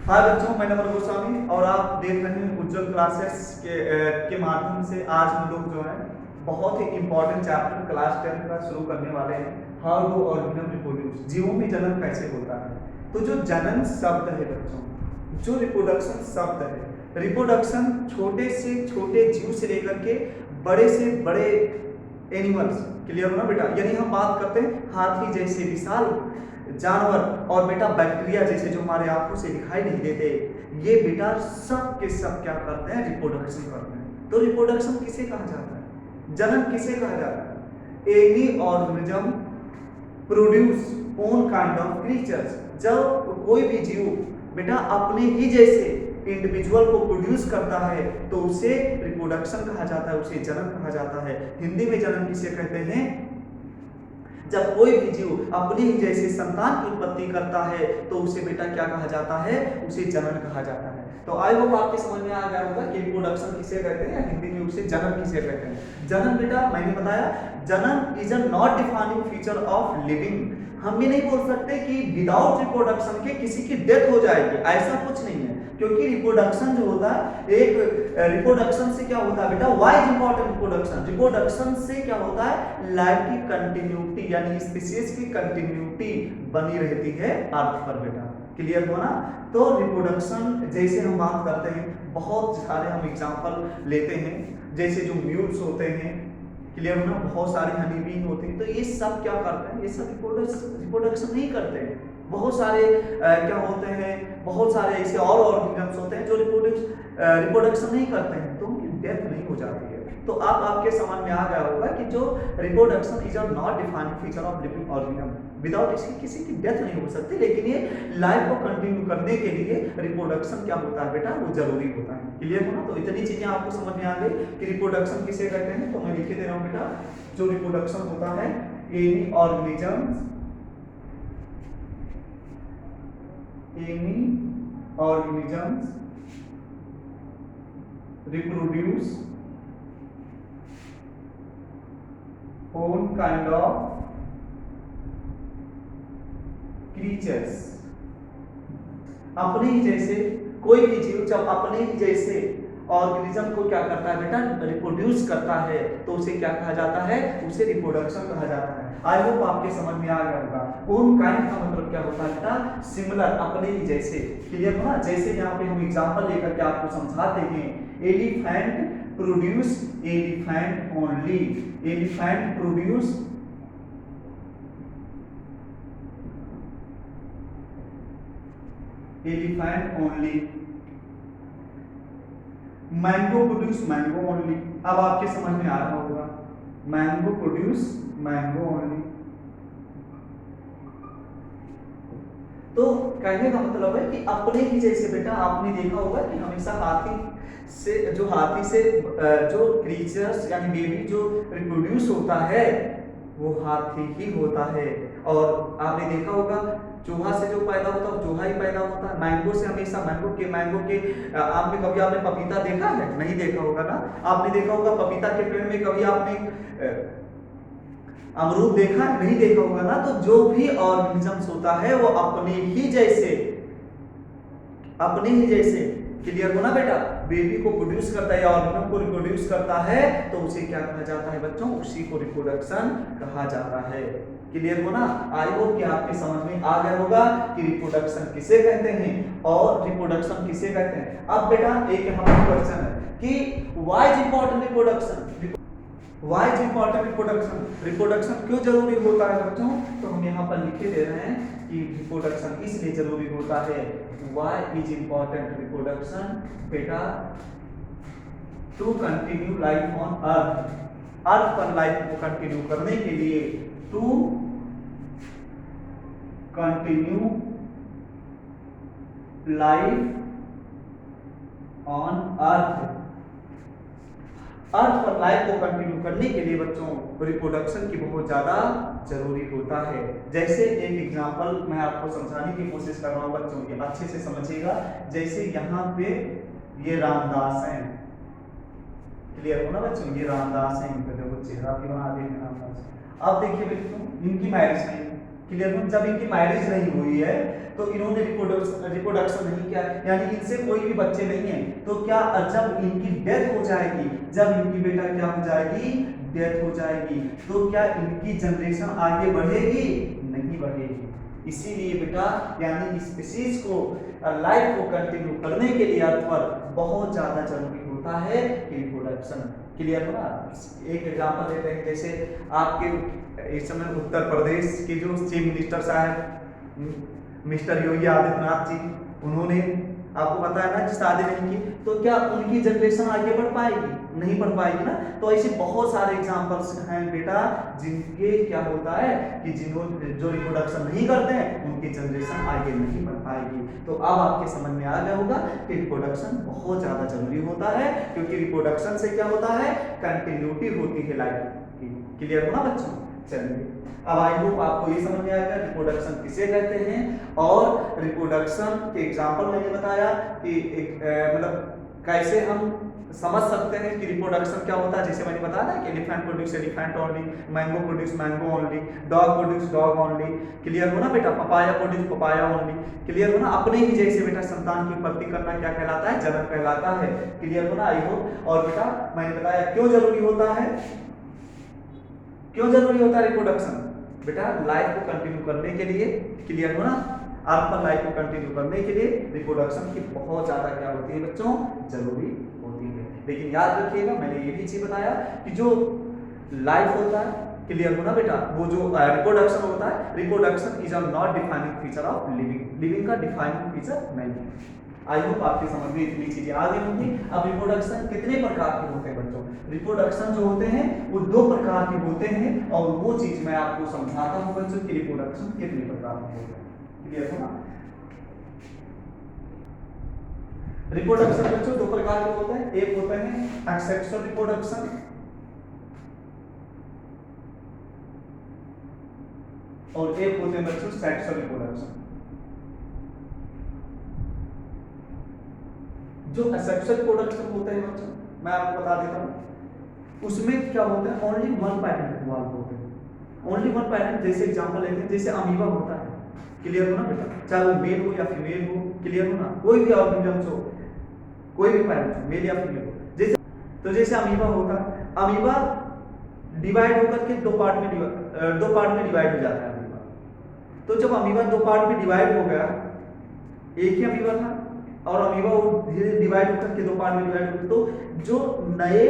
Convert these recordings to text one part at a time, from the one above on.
हाय बच्चों, मैं नमन गोस्वामी और आप देख रहे हैं उज्जवल क्लासेस के माध्यम से। आज हम लोग जो है बहुत ही इंपॉर्टेंट चैप्टर क्लास 10 का शुरू करने वाले हैं। हाउ डू ऑर्गेनिज्म रिप्रोड्यूस, जीवों में जन्म कैसे होता है। तो जो जनन शब्द है बच्चों, जो रिप्रोडक्शन शब्द है, रिप्रोडक्शन छोटे से छोटे जीव से लेकर के बड़े से बड़े एनिमल्स, क्लियर हो ना बेटा। यानी हम बात करते हैं हाथी जैसे विशाल जानवर और बेटा बैक्टीरिया जैसे जो हमारे आंखों से दिखाई नहीं देते, ये बेटा सब के सब क्या करते हैं, रिप्रोडक्शन करते हैं। तो रिप्रोडक्शन किसे कहा जाता है, जनन किसे कहा जाता है। Any organism produce own kind of creatures, जब कोई भी जीव बेटा अपने ही जैसे इंडिविजुअल को प्रोड्यूस करता है तो उसे रिप्रोडक्शन कहा जाता है, उसे जनन कहा जाता है। हिंदी में जनन किसे कहते हैं, जब कोई भी जीव अपने ही जैसे संतान की उत्पत्ति करता है तो उसे बेटा क्या कहा जाता है, उसे जनन कहा जाता है। तो आई होप आपके समझ में आ गया होगा कि रिप्रोडक्शन किसे कहते हैं, हिंदी में उसे जनन किसे कहते हैं। जनन बेटा मैंने बताया, जनन is a not defining feature of living. हम ये नहीं बोल सकते कि विदाउट रिप्रोडक्शन के किसी की डेथ हो जाएगी, ऐसा कुछ नहीं है। क्योंकि रिप्रोडक्शन जो होता है, एक रिप्रोडक्शन से क्या होता है बेटा, why is important reproduction. Reproduction से क्या होता है, लाइफ की कंटिन्यूटी यानी स्पीशीज की कंटिन्यूटी बनी रहती है अर्थ पर बेटा, क्लियर हो ना। तो रिप्रोडक्शन जैसे हम बात करते हैं, बहुत सारे हम एग्जांपल लेते हैं, जैसे जो म्यूल्स होते हैं, क्लियर हो ना, बहुत सारे हनी बी होते हैं। तो ये सब क्या करते हैं, ये सब रिप्रोडक्शन नहीं करते हैं। बहुत सारे क्या होते हैं, बहुत सारे ऐसे और ऑर्गेनिजम्स होते हैं जो रिप्रोडक्शन नहीं करते हैं, तो उनकी डेथ नहीं हो जाती है। तो आपके समझ में आ गया होगा कि जो reproduction is not defining feature of living organism, without इसकी किसी की डेथ नहीं हो सकती, लेकिन ये लाइफ को कंटिन्यू करने के लिए रिप्रोडक्शन क्या होता है बेटा, वो जरूरी होता है। क्लियर हो ना। तो इतनी चीजें आपको समझ में आ गई कि रिप्रोडक्शन किसे कहते हैं। तो मैं लिख दे रहा हूँ बेटा, जो रिप्रोडक्शन होता है, any organisms reproduce own kind of creatures। अपने ही जैसे कोई भी जीव जब अपने ही जैसे ऑर्गेनिज्म को क्या करता है बेटा, रिप्रोड्यूस करता है, तो उसे क्या कहा जाता है, उसे रिप्रोडक्शन कहा जाता है। आई होप आपके समझ में आ गया होगा। ओन काइंड का मतलब क्या होता है बेटा, सिमिलर, अपने ही जैसे, क्लियर हो ना। जैसे यहाँ पे हम एग्जांपल लेकर के आपको समझाते हैं, elephant produce elephant only, elephant produce elephant only, mango produce mango only. अब आपके समझ में आ रहा होगा, मैंगो प्रोड्यूस मैंगो ओनली। तो कहने का मतलब है कि अपने ही जैसे बेटा, आपने देखा होगा कि हमेशा हाथी से जो जो क्रीचर्स यानी बेबी जो रिप्रोड्यूस होता है वो हाथी ही होता है। और आपने देखा होगा चूहा से जो पैदा होता है चूहा ही पैदा होता है। मैंगो से हमेशा मैंगो के आपने कभी आपने पपीता देखा है, नहीं देखा होगा ना। आपने देखा होगा पपीता के पेड़ में कभी आपने अमरूद देखा है, नहीं देखा होगा ना। तो जो भी ऑर्गेनिजम्स होता है वो अपने ही जैसे क्लियर हो ना बेटा, बेबी को प्रोड्यूस करता है, ऑर्गेनिज्म को रिप्रोड्यूस करता है, तो उसे क्या कहा जाता है बच्चों, उसी को रिप्रोडक्शन कहा जाता है। क्लियर हो ना। आई होप कि आपके समझ में आ गया होगा कि रिप्रोडक्शन किसे कहते हैं और रिप्रोडक्शन किसे कहते हैं। अब बेटा एक यहाँ पर क्वेश्चन है कि why is important reproduction, why is important reproduction, reproduction क्यों जरूरी होता है बच्चों। तो हम यहाँ पर लिखे दे रहे हैं कि रिप्रोडक्शन इसलिए जरूरी होता है, व्हाई इज इंपॉर्टेंट रिप्रोडक्शन बेटा, to continue life on earth, earth पर लाइफ को कंटिन्यू करने के लिए, to continue life on earth, earth पर लाइफ को कंटिन्यू करने के लिए बच्चों रिप्रोडक्शन की बहुत ज्यादा जरूरी होता है। जैसे एक एग्जांपल मैं आपको समझाने की कोशिश कर रहा हूं बच्चों, ये अच्छे से समझिएगा। जैसे यहाँ पे ये रामदास हैं, क्लियर हो ना बच्चों, ये रामदास हैं, इनका देखो चेहरा भी बना देंगे रामदास। अब देखिए बच्चों, इनकी मैरिज नहीं, क्लियर हो, जब इनकी मैरिज नहीं हुई है तो इन्होंने रिप्रोडक्शन नहीं किया, यानी इनसे कोई भी बच्चे नहीं है, तो क्या जब इनकी डेथ हो जाएगी, जब इनकी बेटा क्या हो जाएगी, डेथ हो जाएगी, तो क्या इनकी जनरेशन आगे बढ़ेगी, नहीं बढ़ेगी। इसीलिए बेटा यानी स्पीशीज को लाइफ को कंटिन्यू करने के लिए अर्थ पर बहुत ज्यादा जरूरी होता है रिप्रोडक्शन। क्लियर हुआ। एक एग्जांपल देते हैं, जैसे आपके इस समय उत्तर प्रदेश के जो चीफ मिनिस्टर साहब मिस्टर योगी आदित्यनाथ जी, उन्होंने आपको पता है ना शादी नहीं की, तो क्या उनकी जनरेशन आगे बढ़ पाएगी, नहीं बढ़ पाएगी ना। तो ऐसे बहुत सारे एग्जांपल्स हैं बेटा जिनके क्या होता है कि जिन्होंने जो रिप्रोडक्शन नहीं करते हैं उनकी जनरेशन आगे नहीं बढ़ पाएगी। तो अब आपके समझ में आ गया होगा कि रिप्रोडक्शन बहुत ज्यादा जरूरी होता है, क्योंकि रिप्रोडक्शन से क्या होता है, कंटिन्यूटी होती है लाइफ की। क्लियर हो ना बच्चों। चलिए अब आई होप आपको ये समझ में आएगा रिप्रोडक्शन किसे कहते हैं, और रिप्रोडक्शन के एग्जांपल मैंने बताया कि मतलब कैसे हम समझ सकते हैं कि रिप्रोडक्शन क्या होता है। जैसे मैंने बताया ना कि elephant produce elephant only, mango produce mango only, dog produce dog only. Clear हो ना बेटा। Papaya produce papaya only. Clear हो ना। अपने ही जैसे बेटा संतान की उत्पत्ति करना क्या कहलाता है, जन्म कहलाता है। क्लियर हो ना आई होप। और बेटा मैंने बताया क्यों जरूरी होता है, क्यों जरूरी होता है रिप्रोडक्शन, बेटा लाइफ को कंटिन्यू करने के लिए। क्लियर हो ना। अर्थ पर लाइफ को कंटिन्यू करने के लिए रिप्रोडक्शन की बहुत ज्यादा क्या होती है बच्चों, जरूरी होती है। लेकिन याद रखिएगा मैंने ये भी चीज बताया कि जो लाइफ होता है, क्लियर हो ना बेटा, वो जो रिप्रोडक्शन होता है, reproduction is a not defining feature of living, living का डिफाइनिंग फीचर नहीं है। आई होप आपकी समझ में इतनी चीजें आ गई होंगी। अब रिप्रोडक्शन कितने प्रकार के होते हैं बच्चों, रिप्रोडक्शन जो होते हैं वो 2 प्रकार के होते हैं, और वो चीज मैं आपको समझाता हूं बच्चों कि रिप्रोडक्शन कितने प्रकार के होते हैं। क्लियर हो ना। रिप्रोडक्शन बच्चों 2 प्रकार के होते हैं, एक होते हैं एसेक्सुअल रिप्रोडक्शन और एक होते हैं बच्चों सेक्सुअल रिप्रोडक्शन। जो असेक्सुअल रिप्रोडक्शन होते हैं बच्चों मैं आपको बता देता हूं, उसमें क्या होता है ओनली 1 पैरेंट इन्वॉल्व होते हैं, ओनली 1 पैरेंट। जैसे एग्जांपल लेते हैं जैसे अमीबा होता है। क्लियर हो ना बेटा, चाहे वो मेल हो या फीमेल हो। क्लियर हो ना। कोई भी ऑर्गेनिजम्स हो, कोई भी पैरेंट हो, मेल या फीमेल हो। जैसे तो जैसे अमीबा होता है, अमीबा डिवाइड होकर के 2 पार्ट में डिवाइड हो जाता है अमीबा। तो जब अमीबा 2 पार्ट में डिवाइड हो गया, एक ही अमीबा था और अमीबा वो धीरे धीरे डिवाइड होकर के 2 पार्ट में डिवाइड होकर, तो जो नए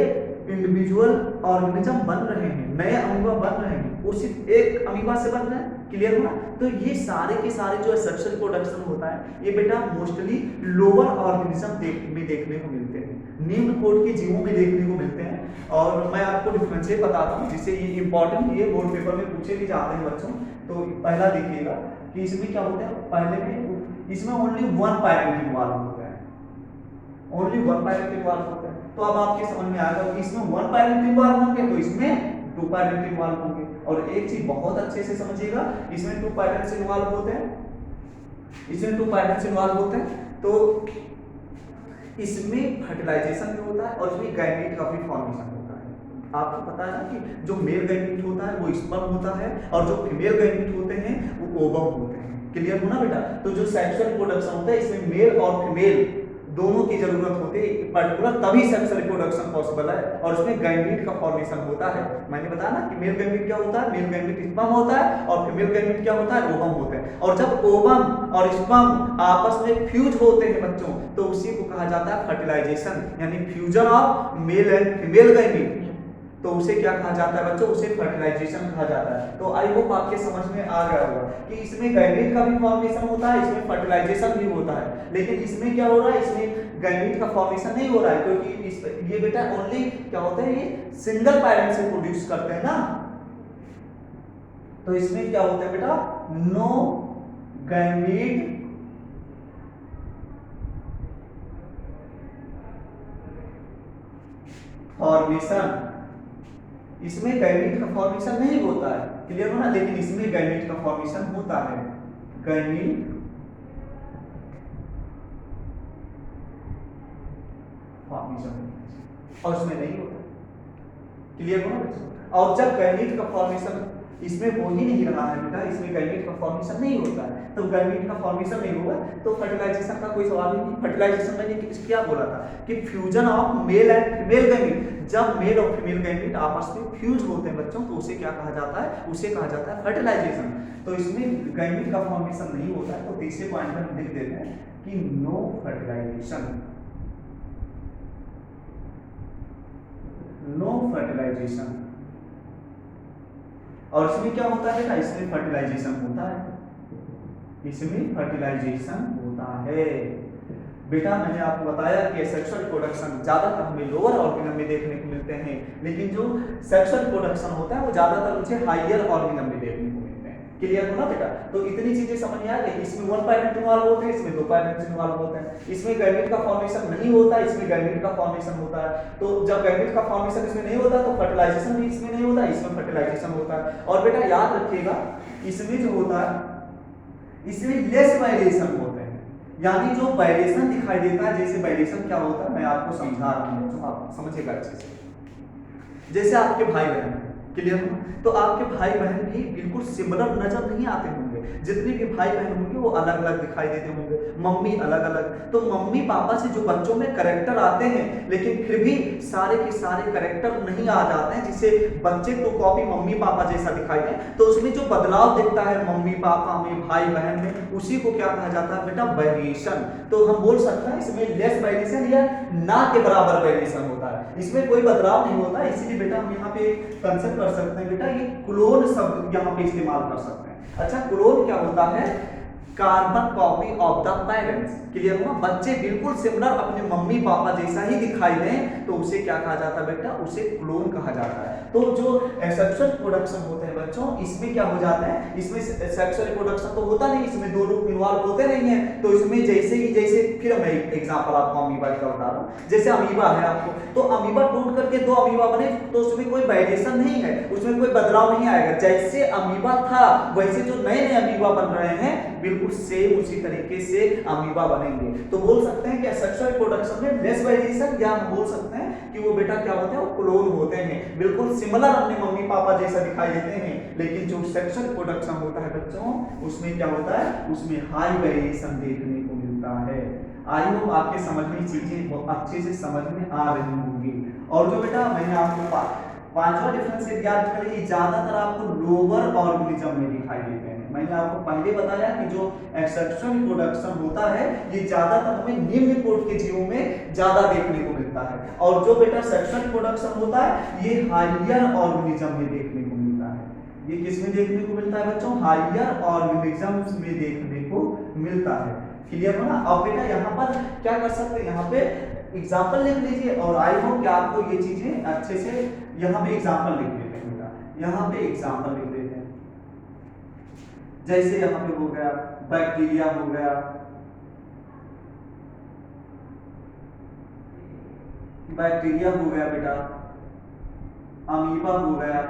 इंडिविजुअल ऑर्गेनिज्म बन रहे हैं, नए अमीबा बन रहे हैं, वो सिर्फ एक अमीबा से बन रहे हैं। क्लियर हुआ। तो ये सारे के सारे जो सेक्सुअल रिप्रोडक्शन होता है ये बेटा मोस्टली लोअर ऑर्गेनिज्म में देखने को मिलते हैं, निम्न कोटि के जीवों में देखने को मिलते हैं। और मैं आपको डिफरेंशिएट बताता हूँ जिससे ये इंपॉर्टेंट, ये बोर्ड पेपर में पूछे भी जाते हैं बच्चों। तो पहला देखिएगा कि इसमें क्या होता है, पहले में इसमें ओनली 1 पैरेंट इन्वॉल्व होता है, ओनली 1 पैरेंट इन्वॉल्व होता है। तो अब आपके समझ में आएगा कि इसमें 1 पैरेंट इन्वॉल्व होंगे तो इसमें 2 पैरेंट इन्वॉल्व होंगे। और एक चीज बहुत अच्छे से समझिएगा, इसमें 2 पैरेंट्स इन्वॉल्व होते हैं, इसमें 2 पैरेंट्स इन्वॉल्व होते हैं। तो इसमें फर्टिलाइजेशन भी होता है और इसमें गैमीट का भी फॉर्मेशन होता है। आपको पता है ना कि जो मेल गैमीट होता है वो स्पर्म होता है और जो फीमेल गैमीट होते हैं वो ओवम होते हैं। क्लियर हो ना बेटा। तो जो सेक्सुअल रिप्रोडक्शन होता है इसमें मेल और फीमेल दोनों की जरूरत होती है पर्टिकुलर, तभी सेक्सुअल रिप्रोडक्शन पॉसिबल है। और उसमें गैमीट का फॉर्मेशन होता है। मैंने बताया ना कि मेल गैमीट क्या होता है, मेल गैमीट स्पर्म होता है और फीमेल गैमीट क्या होता है, ओवम होते हैं। और जब ओवम और स्पर्म आपस में फ्यूज होते हैं बच्चों तो उसी को कहा जाता है फर्टिलाइजेशन, यानी fusion of male and female gamete. तो उसे क्या कहा जाता है बच्चों, उसे फर्टिलाइजेशन कहा जाता है। तो आई होप आपके समझ में आ गया होगा कि इसमें गैमीट का भी फॉर्मेशन होता है, इसमें फर्टिलाइजेशन भी होता है। लेकिन इसमें क्या हो रहा है, इसमें गैमीट का फॉर्मेशन नहीं हो रहा है क्योंकि ये बेटा ओनली क्या होता है, ये सिंगल पैरेंट से प्रोड्यूस करते हैं ना। तो इसमें क्या होता है बेटा, नो गैमीट फॉर्मेशन, इसमें गैमीट का फॉर्मेशन नहीं होता है। क्लियर हो ना। लेकिन इसमें गैमीट का फॉर्मेशन होता है, गैमीट फॉर्मेशन और इसमें नहीं होता। क्लियर हो ना। और जब गैमीट का फॉर्मेशन इसमें हो ही नहीं रहा है बेटा, इसमें गैमेट का फॉर्मेशन नहीं होता है। तो गैमेट का फॉर्मेशन नहीं होगा तो फर्टिलाइजेशन का कोई सवाल ही नहीं। फर्टिलाइजेशन मैंने क्या बोला था कि fusion of male and female gamete, जब मेल और फीमेल गैमेट आपस में फ्यूज होते हैं बच्चों तो उसे क्या कहा जाता है, उसे कहा जाता है फर्टिलाइजेशन। तो इसमें गैमेट का फॉर्मेशन नहीं होता है। तो तीसरे पॉइंट में हम लिख देते हैं कि नो फर्टिलाइजेशन, नो फर्टिलाइजेशन। और इसमें क्या होता है बेटा, इसमें फर्टिलाइजेशन होता है, इसमें फर्टिलाइजेशन होता है। बेटा मैंने आपको बताया कि सेक्सुअल रिप्रोडक्शन ज्यादातर हमें लोअर ऑर्गेनम में देखने को मिलते हैं, लेकिन जो सेक्सुअल रिप्रोडक्शन होता है वो ज्यादातर मुझे हायर ऑर्गेनम में देखने को मिलते हैं। क्लियर हो ना बेटा? तो इतनी चीजें समझ में आ गई। इसमें 1 पैरेंट इन्वॉल्व होते हैं, इसमें 2 पैरेंट्स इन्वॉल्व होते हैं। इसमें गैमेट का फॉर्मेशन नहीं होता, इसमें गैमेट का फॉर्मेशन होता है। तो जब गैमेट का फॉर्मेशन इसमें नहीं होता तो फर्टिलाइजेशन भी इसमें नहीं होता, इसमें फर्टिलाइजेशन होता है। और बेटा याद रखिएगा इसमें जो होता है इसमें लेस वायलेशन होते हैं, यानी जो वायलेशन दिखाई देता है, जैसे वायलेशन क्या होता है मैं आपको समझा रहा हूं बच्चों, आप समझिएगा अच्छे से। जैसे आपके भाई बहन, क्लियर हो? तो आपके भाई बहन भी बिल्कुल सिमिलर नजर नहीं आते होंगे। जितने भी भाई बहन होंगे वो अलग अलग दिखाई देते होंगे, मम्मी अलग अलग। तो मम्मी पापा से जो बच्चों में कैरेक्टर आते हैं, लेकिन फिर भी सारे के सारे कैरेक्टर नहीं आ जाते हैं जिसे बच्चे को कॉपी मम्मी पापा जैसा दिखाई दे। तो उसमें जो बदलाव दिखता है मम्मी पापा में, भाई बहन में, उसी को क्या कहा जाता है बेटा, वेरिएशन। तो हम बोल सकते हैं इसमें लेस वेरिएशन या ना के बराबर वेरिएशन होता है, इसमें कोई बदलाव नहीं होता। इसीलिए बेटा हम यहाँ पे कंसेप्ट कर सकते हैं बेटा, ये क्लोन शब्द यहाँ पे इस्तेमाल कर सकते हैं। अच्छा, क्लोन क्या होता है? Carbon copy of the parents. Clear हुआ? बच्चे बिल्कुल सिमिलर अपने मम्मी पापा जैसा ही दिखाई दें तो उसे क्या कहा जाता है बेटा, उसे क्लोन कहा जाता है। तो जो सेक्सुअल रिप्रोडक्शन होते हैं बच्चों, इसमें क्या हो जाता है, इसमें सेक्सुअल रिप्रोडक्शन तो होता नहीं, इसमें दो लोग इन्वॉल्व होते नहीं है। तो इसमें जैसे ही जैसे, फिर मैं एग्जांपल आपको अमीबा का बता रहा हूं। जैसे अमीबा है आपको, तो अमीबा टूट करके 2 अमीबा बने तो उसमें कोई वेरिएशन नहीं है, उसमें कोई बदलाव नहीं आएगा। जैसे अमीबा था वैसे जो नए नए अमीबा बन रहे हैं बिल्कुल सेम उसी तरीके से अमीबा बनेंगे। तो बोल सकते हैं कि सेक्सुअल रिप्रोडक्शन में लेस वेरिएशन, या हम बोल सकते हैं कि वो बेटा क्या होते हैं, वो क्लोन होते हैं, बिल्कुल सिमिलर अपने मम्मी पापा जैसा दिखाई देते हैं। लेकिन जो सेक्सुअल रिप्रोडक्शन होता है बच्चों, उसमें क्या होता है, उसमें हाई वेरिएशन देखने को मिलता है। आई होप आपके समझ में चीजें बहुत अच्छे से समझ में आ रही होंगी। और जो बेटा मैंने आपको पांचवा डिफरेंस याद करिए, ज्यादातर आपको लोअर ऑर्गेनिज्म में दिखाई देते हैं। मैंने आपको पहले बताया कि जो सेक्सुअल रिप्रोडक्शन होता है ये ज्यादातर हमें निम्न कोटि के जीवों में ज्यादा देखने को मिलता है, और जो बेटा सेक्सुअल रिप्रोडक्शन होता है ये हायर ऑर्गेनिज्म में देखने को मिलता है। ये किस में देखने को मिलता है बच्चों, हायर ऑर्गेनिजम्स में देखने को मिलता है। क्लियर हो ना? अब बेटा यहाँ पर क्या कर सकते हैं, यहाँ पे एग्जाम्पल लिख लीजिए, और आई होप कि आपको ये चीजें अच्छे से, यहाँ पे एग्जाम्पल लिख देते हैं बेटा, यहाँ पे एग्जाम्पल लिख देते हैं। जैसे यहाँ पे हो गया बैक्टीरिया, हो गया बैक्टीरिया, हो गया बेटा अमीबा, हो गया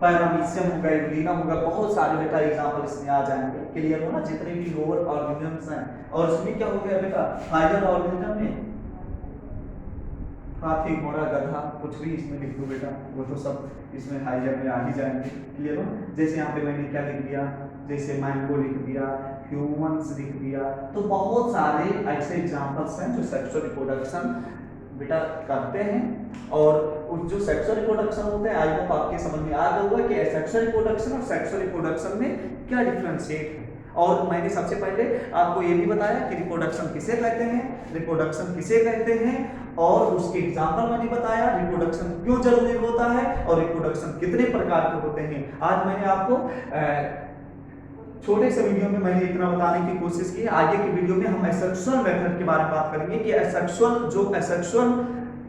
पैरामीशियम, हो गया यूलिना, हो गया, बहुत सारे बेटा एग्जांपल इसमें आ जाएंगे। क्लियर हो ना? जितने भी लोअर ऑर्गेनिजम्स हैं। और इसमें क्या हो गया बेटा, हायर ऑर्गेनिज्म में हाथी, घोड़ा, गधा, कुछ भी इसमें लिख दो बेटा, वो तो सब इसमें हायर में आ ही जाएंगे। क्लियर हो? जैसे यहाँ पे मैंने क्या लिख दिया, जैसे मैंगो लिख दिया, ह्यूमंस लिख दिया। तो बहुत सारे ऐसे एग्जांपल्स हैं जो सेक्सुअल रिप्रोडक्शन बेटा करते हैं। और जो सेक्सुअल रिप्रोडक्शन होते हैं, आई होप आपके समझ में आ गया होगा कि सेक्सुअल रिप्रोडक्शन और सेक्सुअल रिप्रोडक्शन में क्या डिफरेंशिएट है। और मैंने सबसे पहले आपको ये भी बताया कि रिप्रोडक्शन किसे कहते हैं, रिप्रोडक्शन किसे कहते हैं, और उसके एग्जाम्पल मैंने बताया, रिप्रोडक्शन क्यों जरूरी होता है, और रिप्रोडक्शन कितने प्रकार के होते हैं। आज मैंने आपको छोटे से वीडियो में मैंने इतना बताने की कोशिश की। आगे की वीडियो में हम एसेक्सुअल मेथड के बारे में बात करेंगे कि एसेक्सुअल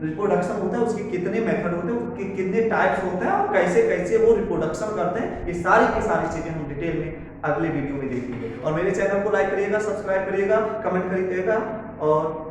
रिप्रोडक्शन होता है उसके कितने मेथड होते हैं, उसके कितने टाइप्स होते हैं, और कैसे कैसे वो रिप्रोडक्शन करते हैं। ये सारी की सारी चीजें हम डिटेल में अगले वीडियो में देखेंगे। और मेरे चैनल को लाइक करिएगा, सब्सक्राइब करिएगा, कमेंट करिएगा, और